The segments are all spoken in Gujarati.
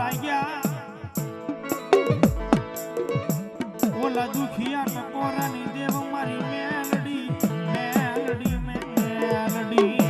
લાગ્યા ઓલા દુખિયા ટકોરાની દેવ મારી મેલડી મેલડી મેલડી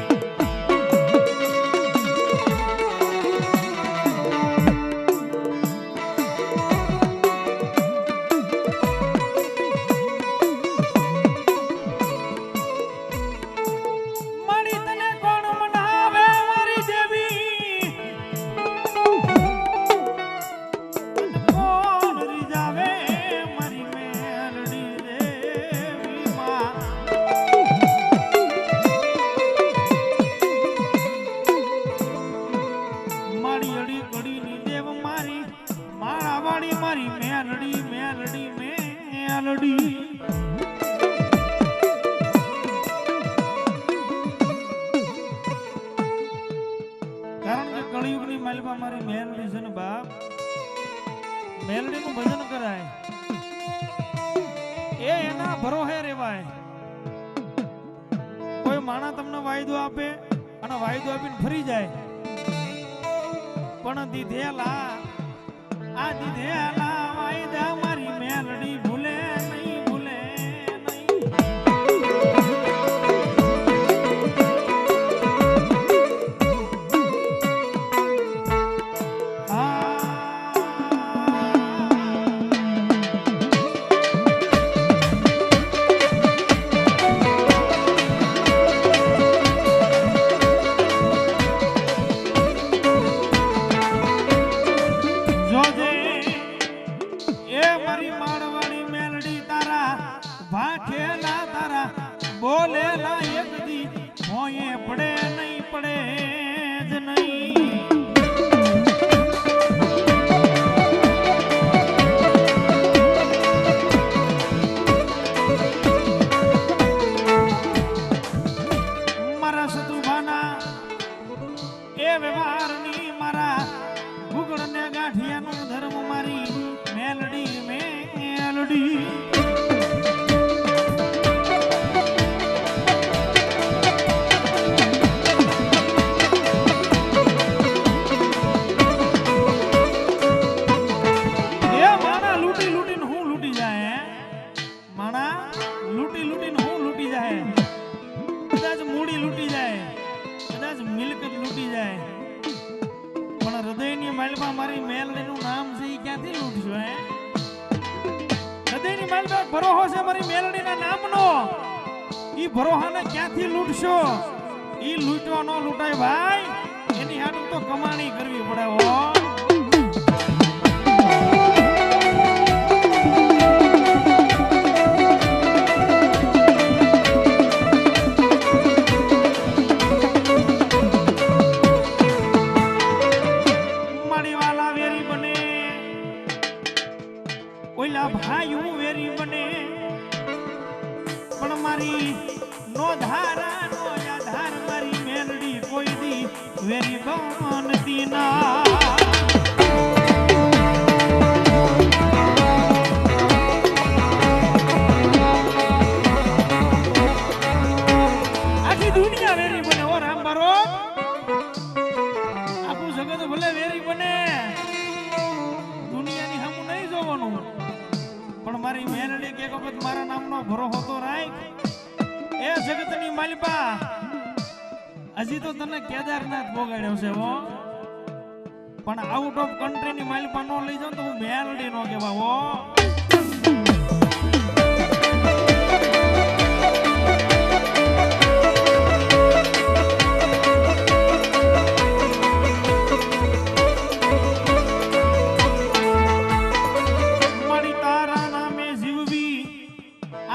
કારણ કે કળિયુગની માલમાં મારી મેલડી છે ને બાપ મેલડીનું ભજન કરાય એ એના ભરોહે રેવાય કોઈ માણા તમને વાયદો આપે અને વાયદો આપીને ફરી જાય પણ દીધેલા આ દીધેલા વાયદા મારી મેલડી ભૂલે નહીં ભૂલે બોલેલા એક દી મોયે પડે નહીં પડે જ નહીં મારા સતુભાના એ વ્યવહારની મારા ગુગળ ને ગાંઠિયાનો ધર્મ મારી મેલડી મેલડી મારી મેલડીનું નામ છે ઈ ક્યાંથી લૂટશો હે હૃદયની માલમાં ભરોહો છે મારી મેલડીના નામનો ઈ ભરોહાને ક્યાંથી લૂટશો ઈ લૂંટવા નો લૂંટાય ભાઈ એની હાટું તો કમાણી કરવી પડે હો ભાઈઓ વેરી બને પણ મારી નો ધારા નો આધાર મારી મેલડી કોઈ દી વેરી બનતી ના આખી દુનિયા વેરી બને ઓ રામ બારો આખું જગત ભલે વેરી બને દુનિયાની સામું નહીં જોવાનું પણ મારી મેલડી કે વખત મારા નામનો ભરોસો તો રાખ એ જગતની માલિપા હજી તો તને કેદારનાથ બોગાડ્યો છે હો પણ આઉટ ઓફ કન્ટ્રીની માલિપા નો લઈ જાઉં તો હું મેલડી નો કહેવા હો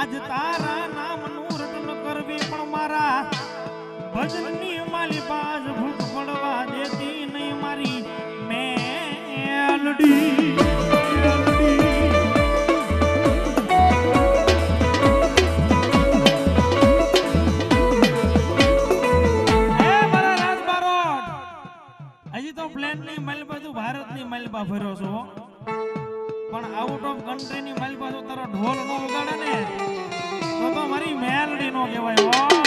આજ તારા નામનું રટન કરવી પણ મારા ભજનની માલી બાજ ભૂખ પડવા દેતી નહીં મારી મેલડી હજી તો પ્લેનની માલિપા તું ભારતની માલિપા ફર્યો છો પણ આઉટ ઓફ કન્ટ્રીની માલિપા તો તારો ઢોલ નો વગાડે ને તો મારી મેલડી નો કહેવાય હો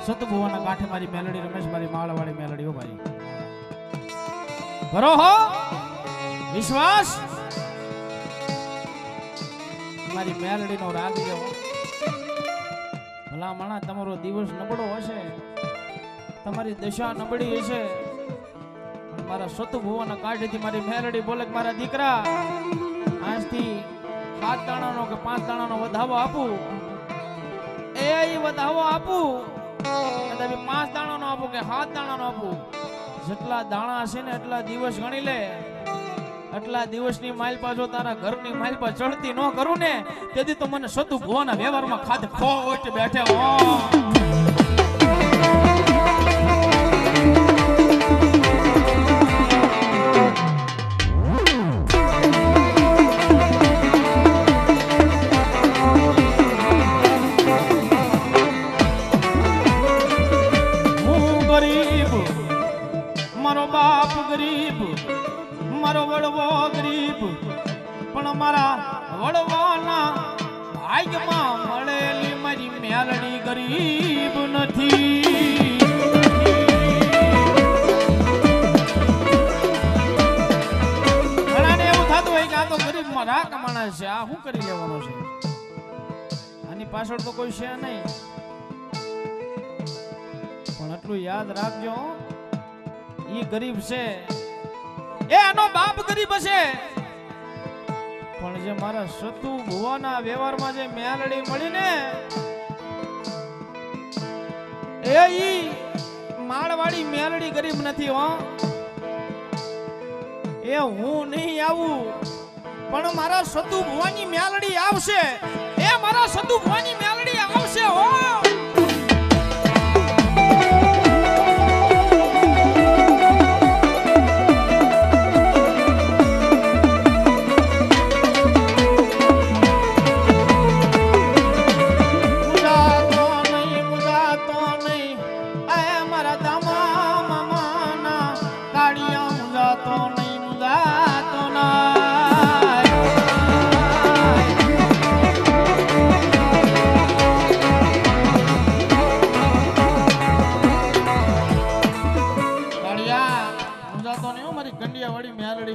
સતભુવાના કાંઠે મારી મેલડી રમેશ મારી માળવાળી મેલડીઓ ભાઈ કરો હો વિશ્વાસ મારી મેલડીનો રાગ લેવો ભલા માણા તમારો દિવસ નબળો હશે તમારી દશા નબળી હશે મારા સતભુવાના કાંઠેથી મારી મેલડી બોલે કે મારા દીકરા આજથી 7 દાણાનો કે 5 દાણાનો વધાવો આપું એ વધાવો આપું કદાચ 5 દાણાનો આપું કે 7 દાણાનો આપું જેટલા દાણા હશે ને એટલા દિવસ ગણી લે એટલા દિવસની માલપા જો તારા ઘરની માલપા ચડતી ન કરું ને તેથી તો મને સતુ ભુવાના વ્યવહારમાં ખાધે ખોટ બેઠે હો મારો બાપ ગરીબ મારો વડવો ગરીબ પણ મારા વડવાના ભાગ્યમાં મળેલી મારી મેલડી ગરીબ નથી ઘણાને એવું થતું હોય કે આ તો ગરીબ માં રાખ માણસ છે આ શું કરી લેવાનો છે આની પાછળ તો કોઈ છે નહીં પણ એટલું યાદ રાખજો ઈ ગરીબ છે એ આનો બાપ ગરીબ હશે પણ જે મારા સતુ ભુવાના વ્યવહારમાં જે મેલડી મળી ને એ ઈ માળવાડી મેલડી ગરીબ નથી હો એ હું નહીં આવું પણ મારા સતુ ભુવાની મેલડી આવશે એ મારા સતુ ભુવાની મેલડી આવશે હો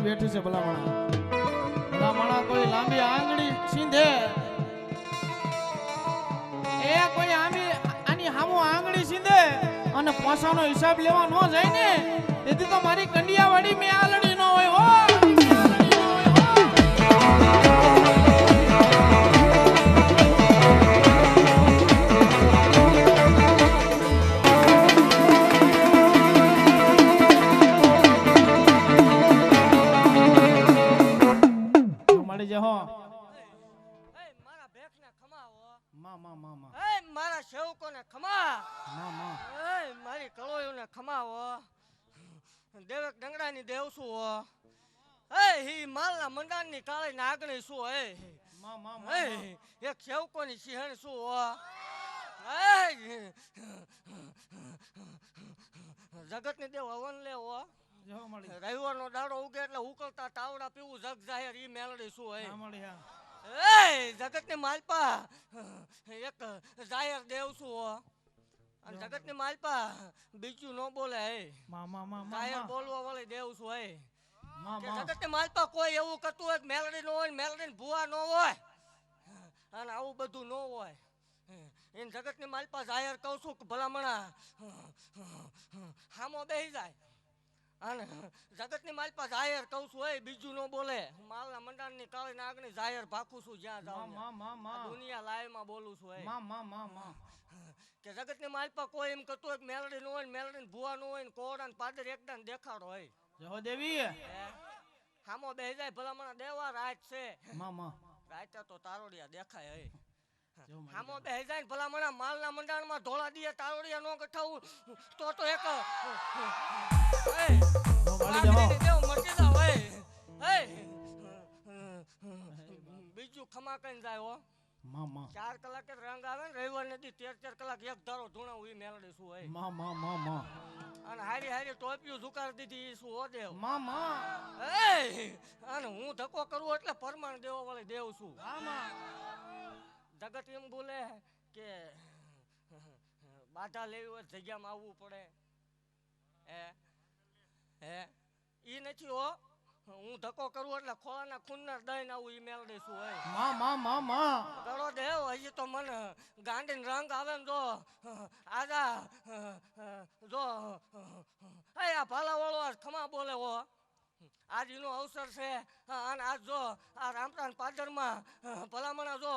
બેઠી છે ભલામણા કોઈ લાંબી આંગળી સીંધે એ કોઈ આની હામો આંગળી સીંધે અને પોસાનો હિસાબ લેવા ન જાય ને તેથી તો મારી કંડિયાવાડી મેલડી ન હોય હો મારા સેવકોને ખમા મારી કળોયોને ખમાવો દેવક ડંગડાની દેવસુ હો હી માલના મંડાણની કાળી નાગણી શું હે એક સેવકોની સિંહણ શું હો જગતની દેવ હવન લેવો રવિવારનો દાડો ઉગે એટલે ઉકળતા તાવડા પીવું જગ જાહેર ઈ મેલડી શું હે જગતની માલપા એક જાહેર દેવ છું અને જગતની માલપા બીજું ન બોલે હે જાહેર બોલવા વાળી દેવ છું હે જગતની માલપા કોઈ એવું કરતું હોય મેલડી નો હોય મેલડી ભૂવા ન હોય અને આવું બધું ન હોય એને જગતની માલપા જાહેર કહું છું કે ભલામણા હામો બેસી જાય અને જગતની માલપા જાહેર કહું છું હોય બીજું ન બોલે માલના મંડાણની કાળી નાગની જાહેર ભાખું છું જ્યાં જાઉં દુનિયા લાઈવમાં બોલું છું કે જગતની માલપા કોઈ એમ કરતું હોય મેલડી નો હોય મેલડી ભૂવા નો હોય કોડા ને પાદર એકદમ દેખાડો હોય જહો દેવી હામો બેહી જાય ભલામણા દેવા રાત છે રાતે તો તારોડિયા દેખાય હે હામો બેહી જાય ભલામણા માલના મંડાણમાં ધોળા દીએ તારોડિયા નો ગઠાવું તો એક બીજું ખમા કઈ જાય હો 4 કલાકે રંગ આવે ને રવિવાર નદી 13 કલાક એક ધારો ધૂણાવું ઈ મેલડી શું હોય અને હારી હારી ટોપિયું ઝુકાર દીધી શું હો દેવ અને હું ધક્કો કરું એટલે પરમાણ દેવો વાળી દેવ છું જગત એમ બોલે કે બાધા લેવી હોય જગ્યામાં આવવું પડે. હે ઈ નથી હો, હું ધક્કો કરું એટલે ખોળાના ખૂનના દઈને આવું ઈ મેળ દઈશું હોય. માં કરો દેવ હજી તો મને ગાંડીને રંગ આવે ને જો આજા જો આ ભાલાવાળો આજ ખમા બોલે હો. આજ એનો અવસર છે અને આજ જો આ રામપ્રાણ પાદરમાં ભલામણા જો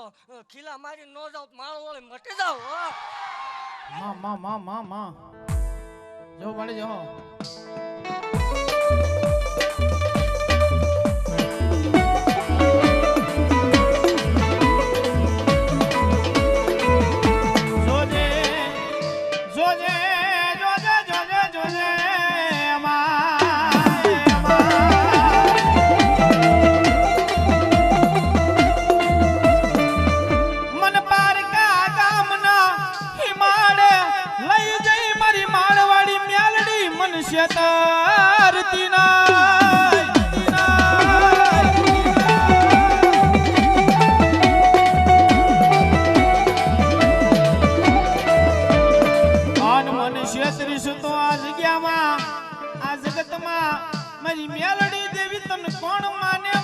ખીલા મારી ન જાવ માળો વળી મટી જાવ હો. માં જો મળી જો મારી મેલડી દેવી તને કોણ માને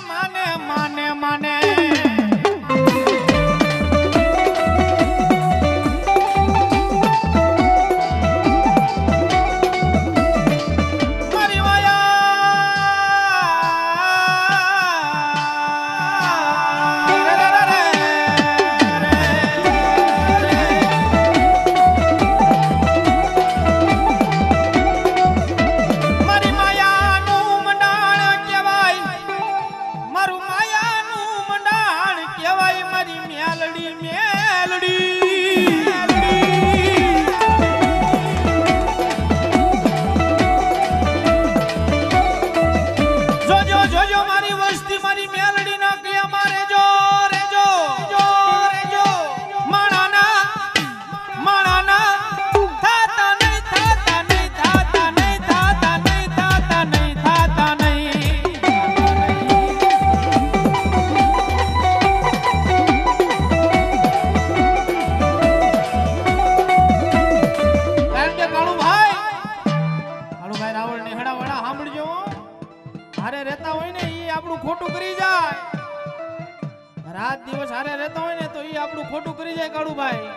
ખોટું કરી જાય. રાત દિવસ હારે રહેતા હોય ને તો ઈ આપણું ખોટું કરી જાય કાળુભાઈ.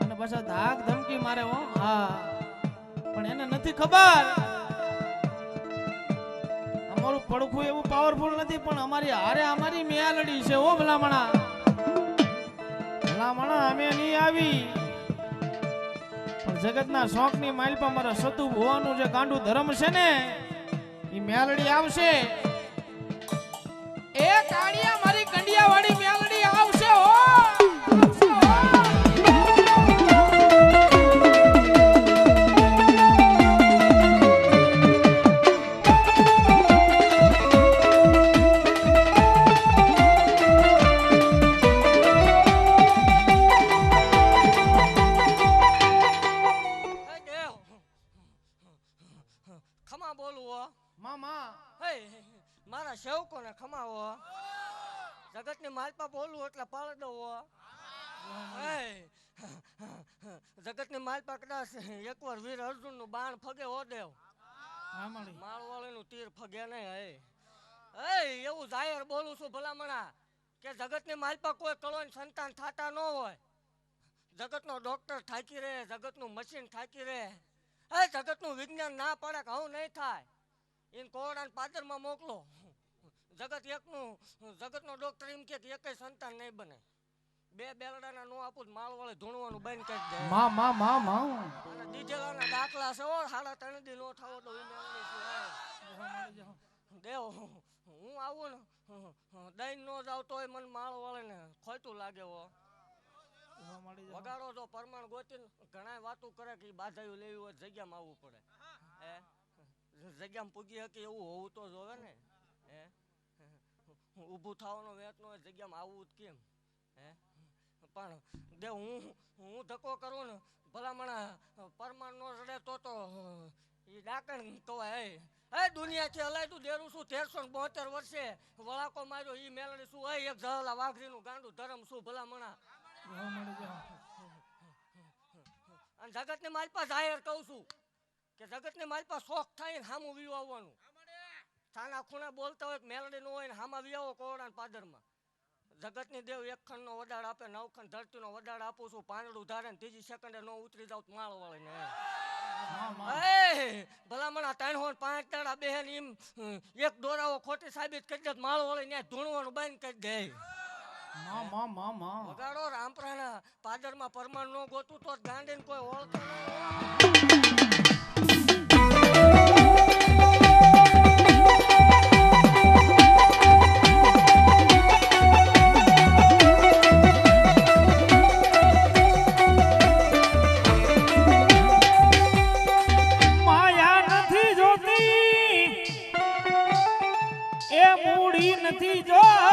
અને પાછા ધાક ધમકી મારે હો. હા પણ એને નથી ખબર અમારું પડખું એવું પાવરફુલ નથી, પણ અમારી હારે અમારી મેલડી છે ઓ ભલામણા. ભલામણા અમે નહીં આવી પણ જગતના શોખની માલપા મારા સતુ હોવાનું જે ગાંડું ધર્મ છે ને ઈ મેલડી આવશે. એ કાળિયા મારી કંડિયા વાળી મેલડી આવશે હો. ખમા બોલું હો મામા. મારા સેવકોને ખમાવો. જગતની માલપા બોલું એટલે પાડ દો. જગતની માલપા કદાચ એકવાર વીર અર્જુન નું બાણ ફગે હો દેવ, માળવાળી નું તીર ફગે નહીં. એવું જાહેર બોલું છું ભલામણા કે જગતની માલપા કોઈ કળોન સંતાન થાતા ન હોય. જગતનો ડોક્ટર થાકી રહે, જગતનું મશીન થાકી રહે. જગતનું વિજ્ઞાન ના પડે કે હું નહીં થાય એને કોરડાને પાદરમાં મોકલો. જગત એકનું જગતનો ડોક્ટર એમ કે એકય સંતાન નહીં બને. બે બેલડાના નો આપું માળવાળે ધૂણવાનું બંધ કરી દે. અને દીધેલાના દાખલા છે ઓ 3.5 દી નો થાવો તો દેવ હું આવું ને દઈને નો જાવ તોય મને માળવાળે ને ખોટું લાગે હો. વગાડો જો પરમાણ ગોતીને ઘણા વાતો કરે કે બાધાયું લેવી હોય જગ્યામાં આવવું પડે. જગ્યામાં પૂગી શકે એવું હોવું તો જોવે ને. ઊભું થવાનો વેત નો હોય જગ્યામાં આવવું જ કેમ. પણ દે હું ધક્કો કરું ને ભલામણા પરમાણ નો રડે તો એ ડાકણ કહેવાય. દુનિયાથી હલાયતું દેરું છું 1372 વર્ષે વળાકો માર્યો ઈ મેલડી શું એક જહલા વાઘરીનું ગાંડું ધરમ શું ભલામણા. અને જગતને મારી પાસે જાહેર કહું છું કે જગતને મારી પાસે શોખ થાય ને હામું વીવ આવવાનું. થાના ખૂણા બોલતા હોય મેલડી નો હોય ને હામાં વિયાવો કોરડા પાદરમાં. જગતની દેવ એક ખંડનો વડાડ આપે, 9 ખંડ ધરતીનો વડાડ આપું છું. પાંદડું ધારે ને ત્રીજી સેકન્ડે નો ઉતરી જાવ માળ વાળીને. ભલામણા 3 હોય 5 દાડા બેહન એમ એક દોરાવો ખોટી સાબિત કરી દે માળ વાળી ને ધૂણવાનું બંધ કરી દે. વગાડો રામપ્રાણા પાદરમાં પરમાણ નો ગોતું તો ગાંડીને કોઈ ઓળખે નહીં. નથી જોતી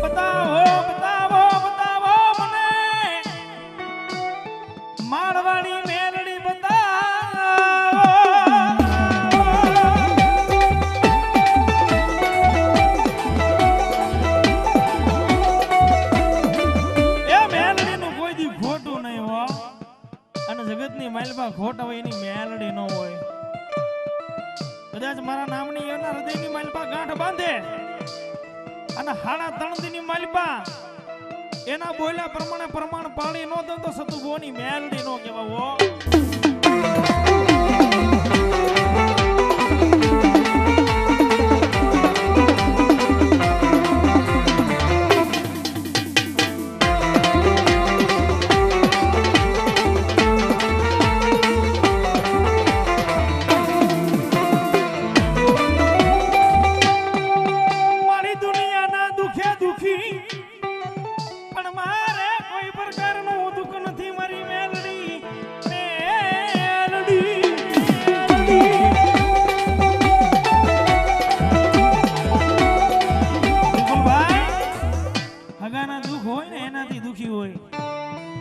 બતાવો બતાવો બતાવો મને માળવાડી મેલડી બતાવો. જગતની માલપા ખોટ હોય એની મેલડી ન હોય. કદાચ મારા નામની એના હૃદયની માલપા ગાંઠ બાંધે અને 3.5 દીની માલપા એના બોલ્યા પ્રમાણે પ્રમાણ પાળી ન દો તો સતુભોની મેલડી નો કહેવાવો.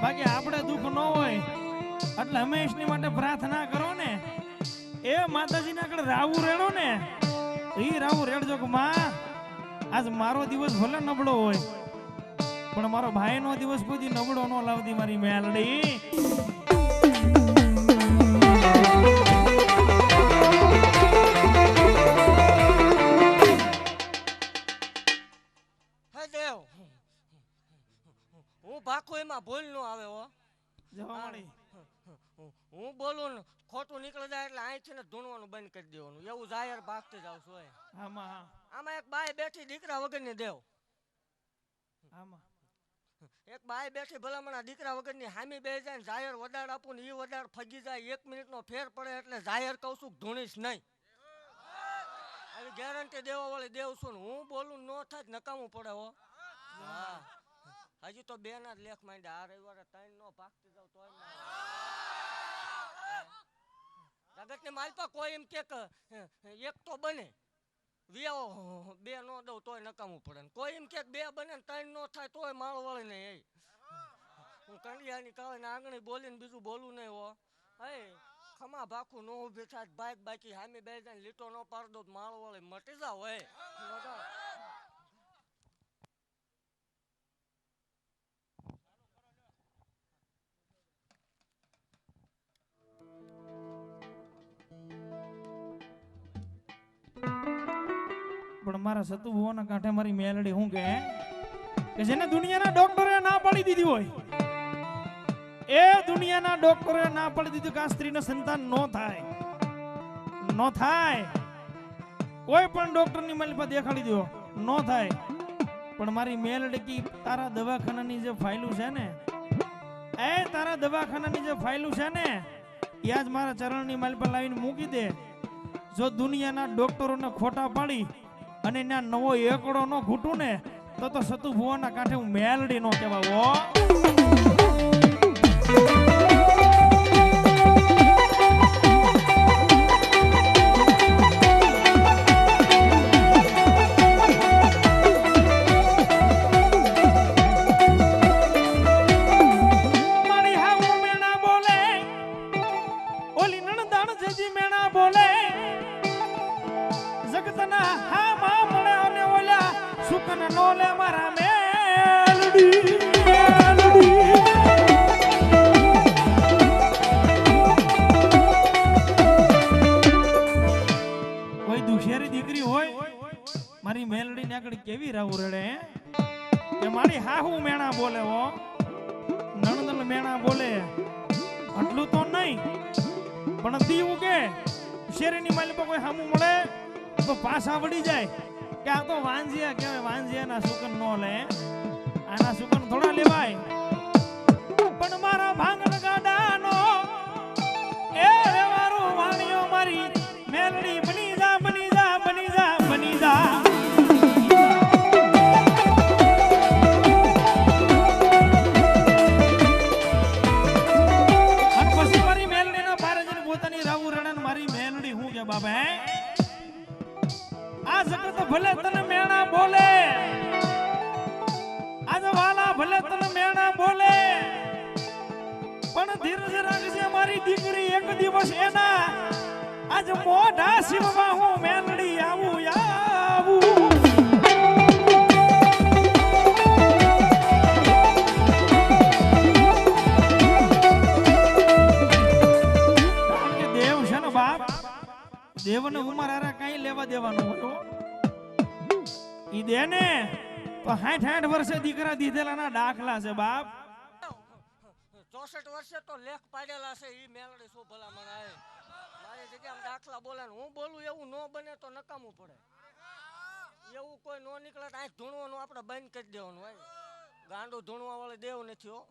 બાકી આપણે દુઃખ ન હોય એટલે હંમેશની માટે પ્રાર્થના કરો ને એ માતાજીને આગળ રાવું રેડો ને એ રાવું રેડજો કે માં આજ મારો દિવસ ભલે નબળો હોય પણ મારો ભાઈનો દિવસ કોઈ નબળો ન લાવતી મારી મેલડી. ભાખો એમાં ભૂલ નો આવે હો. હું બોલું ને ખોટું નીકળી જાય એટલે અહીંથી ને ધૂણવાનું બંધ કરી દેવાનું. એવું જાહેર ભાગતી જાવ છું. આમાં એક બાઈ બેઠી દીકરા વગરની દેવ. એક બાઈ બેઠી ભલામણા દીકરા વગરની હામી બે જાય ને જાહેર વડાડ આપું ને એ વડાડ ફગી જાય 1 મિનિટનો ફેર પડે એટલે જાહેર કહું છું ધૂણીશ નહીં. આવી ગેરંટી દેવા વાળી દેવ છું ને હું બોલું ન થાય નકામું પડે હો. હા હજી તો 2 ના જ લેખ માંડ્યા. આ રવિવારે 3 નો ભાગતી જાવ તો જગત ને માલપા કોઈ એમ કે એક તો બને વિયાઓ 2 નો દઉં તોય નકામું પડે. કોઈ એમ કે 2 બને 3 નો થાય તોય માળ વળી નહીં. હું કંડિયાની કાવે ને આંગણી બોલીને બીજું બોલું નહીં હો. હે ખમા ભાખું નો ઉભી થાય બાઈક બાકી હામી બે જાય લીટો નો પાડ દો માળ વળી મટી જાવ. હે પણ મારા સતુભુવોના કાંઠે મારી મેલડી હું કે જેને દુનિયાના ડોક્ટરે ના પાડી દીધી હોય એ દુનિયાના ડોક્ટરે ના પાડી દીધું કે આ સ્ત્રીને સંતાન નો થાય. કોઈ પણ ડોક્ટરની માલિપા દેખાડી દો નો થાય. પણ મારી મેલડી કી તારા દવાખાનાની જે ફાઇલું છે ને તારા દવાખાનાની જે ફાઇલું છે ને એ આજ મારા ચરણની માલિપા લાવીને મૂકી દે. જો દુનિયાના ડોક્ટરોને ખોટા પાડી અને એના નવો એકડો નો ઘૂટું ને તો સતુભુવોના કાંઠે હું મેલડી નો કહેવાવો. મારી હાઉ મેણા બોલે ઓલી નણદાણ જેજી મેણા બોલે કેવી રાવું રડે હે કે મારી હાહુ મેણા બોલે હો નણંદલ મેણા બોલે આટલું તો નહીં પણ દીવું કે શેરીની માલિકો કોઈ સામું મળે તો પાછા વળી જાય કે આ તો વાંજિયા કહેવાય વાંજિયાના સુકન નો લે આના સુકન થોડા લેવાય પણ મારા ભાંગણ ગાડાનો એ રેવારો વાણીઓ મારી મેલડી બની જા બની જા બની જા બની જા અને પછી મારી મેલડીના બારે જઈને પોતાની રાવું રણન મારી મેલડી હું કે બાબા આ જગત ભલે તને મેણા બોલે આજ વાલા ભલે તને મેણા બોલે પણ ધીરજ રાખજે મારી દીકરી એક દિવસ એના આજ મોઢા શિવમાં હું મેલડી આવું આવું દેવ છે ને બાપ દેવને ઉમર આરા કઈ લેવા દેવાનું હતો ઈ દે ને તો 60 વર્ષે દીકરા દીધેલાના દાખલા છે બાપ 64 વર્ષે તો લેખ પાડેલા છે ઈ મેલડી શું ભલા મણાય મારી જગ્યામાં દાખલા બોલે ને હું બોલું એવું નો બને તો નકામું પડે એવું કોઈ નો નીકળે તો આ ધૂણવાનું આપણે બંધ કરી દેવાનું હોય ગાંડું ધૂણવા વાળે દેવ નથી હો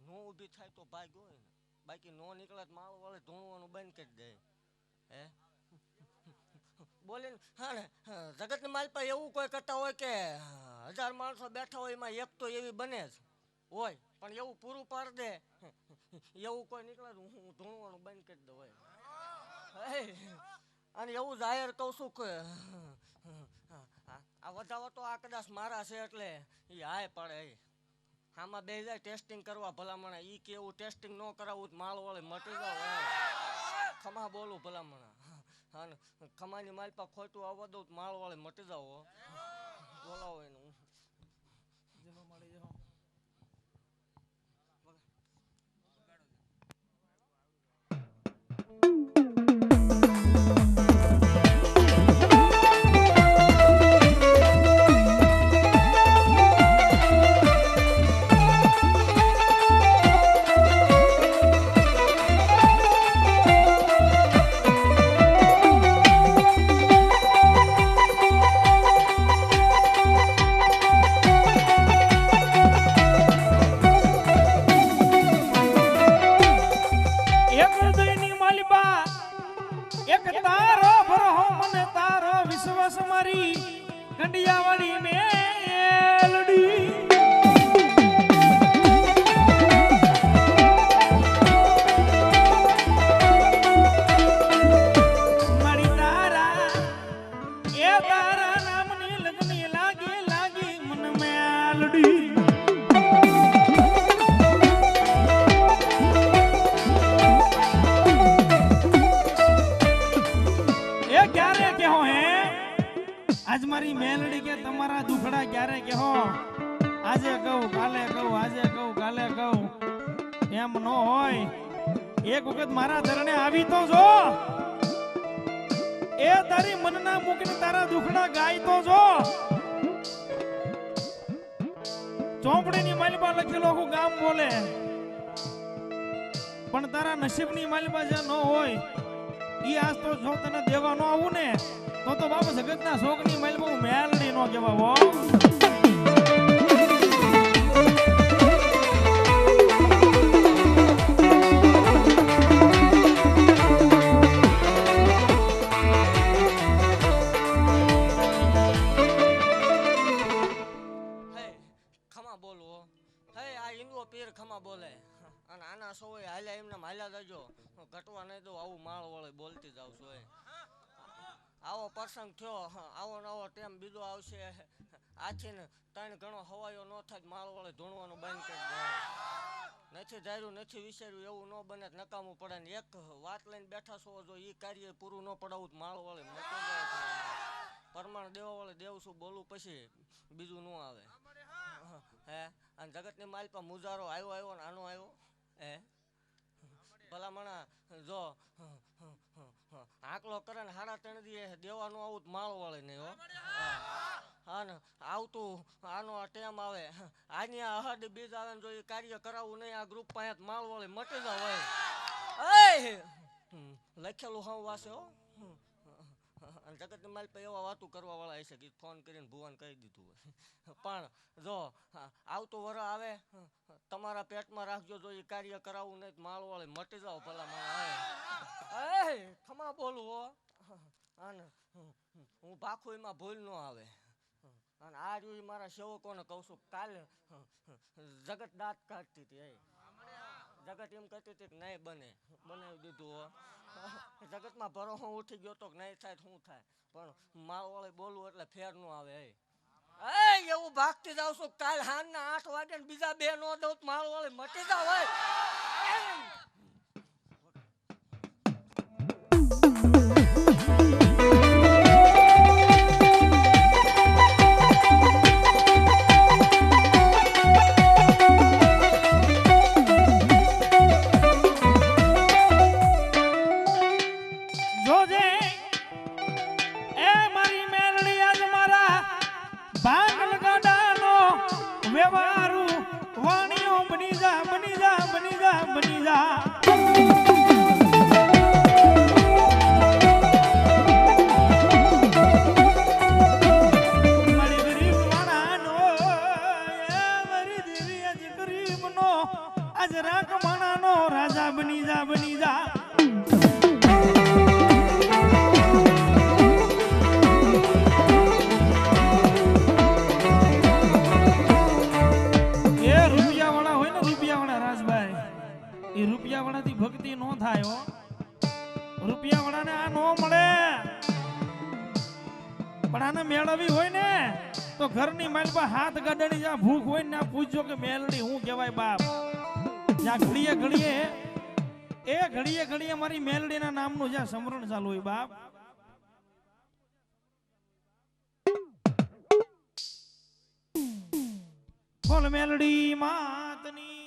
નો ઊભી થાય તો ભાગ્યો હોય ને બાકી નો નીકળે તો માળ વાળે ધૂણવાનું બંધ કરી દે હે બોલે હા ને જગતની માલપા એવું કોઈ કરતા હોય કે 1000 માણસો બેઠા હોય એમાં એક તો એવી બને જ હોય પણ એવું પૂરું પાડ દે એવું કોઈ નીકળે હું ધૂણવાનું બંધ કરી દઉં હોય અને એવું જાહેર કહું છું કે આ વધાવો તો આ કદાચ મારા છે એટલે એ હાય પડે આમાં બે જાય ટેસ્ટિંગ કરવા ભલામણા ઈ કે એવું ટેસ્ટિંગ ન કરાવવું માળ વાળે મટી જાવ ખમા બોલું ભલામણા હા ખમાની માલપા ખોટું આવવા દઉં માળ વાળે મટી જાવ બોલાવો એનું આજ મારી મેલડી કે તમારા દુખડા ક્યારે કહો આજે કહું કાલે કહું આજે કહું કાલે કહું એમ ન હોય એક વખત મારા ધરણે આવી તો જો એ તારી મનના મુકને તારા દુખડા ગાય તો જો ચોપડીની માલિબા લખેલો હું ગામ બોલે પણ તારા નસીબની માલિબા જે ન હોય ઈ આજ તો જો તને દેવા ન આવું ને તો બાપા જગતના શોકની માલિબા હું મેલડી નો કહેવા હો ઘટવા નહીં દઉં આવું માળ વળે બોલતી જાવ છું આવો પ્રસંગ થયો આવો નવો ટેમ બીજો આવશે આથી ને 3 ગણો હવાયો ન થાય માળ વળે ધૂણવાનું બંધ કરી દે નથી ધાર્યું નથી વિચાર્યું એવું ન બને નકામું પડે ને એક વાત લઈને બેઠા છો જો એ કાર્ય પૂરું ન પડાવું માળ વળે મોટું જાય પરમાણ દેવા વળે દેવ શું બોલું પછી બીજું ન આવે હે અને જગતની માલપા મુજારો આવ્યો ને આનો આવ્યો હે ભલામણા જો આકલો કરે ને 3.5 દી દેવાનું આવું માળ વાળે નહીં હો હા ને આવતું આનો આ ટેમ આવે આની આ અહાડી બીજ આવે ને જો એ કાર્ય કરાવવું નહીં આ ગ્રુપ પાંચ માળ વાળી મટી જાવ હોય લખેલું હા વાસે હો જગતની માલ પર એવા વાતું કરવા વાળા હશે કે ફોન કરીને ભુવાન કહી દીધું હોય પણ જો આવતું વર આવે તમારા પેટમાં રાખજો જો એ કાર્ય કરાવવું નહીં માળ વાળી મટી જાવ ભલા મારા ખમા બોલું હો અને હું ભાખું એમાં ભૂલ ન આવે અને આ રહ્યું મારા સેવકોને કહું છું કાલે જગત દાંત કાઢતી હતી જગત એમ કહેતી હતી કે નહીં બને બનાવી દીધું હો જગતમાં ભરોસો ઉઠી ગયો તો નહીં થાય શું થાય પણ માળવાળી બોલવું એટલે ફેર ન આવે એવું ભાગતી જાવ છું કાલ હાંજના 8 વાગે ને બીજા 2 નો દઉં માળવાળી મટી જાવ હોય રાજા બની જા બની જા રૂપિયાવાળાથી ભક્તિ નો થાય હો રૂપિયાવાળાને આ નો મળે પણ આને મેળવી હોય ને તો ઘરની માલ પર હાથ ગાડાની જ્યાં ભૂખ હોય ને પૂછજો કે મેલડી હું કહેવાય બાપ જ્યાં ઘડીએ ઘડીએ મારી મેલડીના નામનું જ્યાં સમરણ ચાલુ હોય બાપ બોલ મેલડી માતની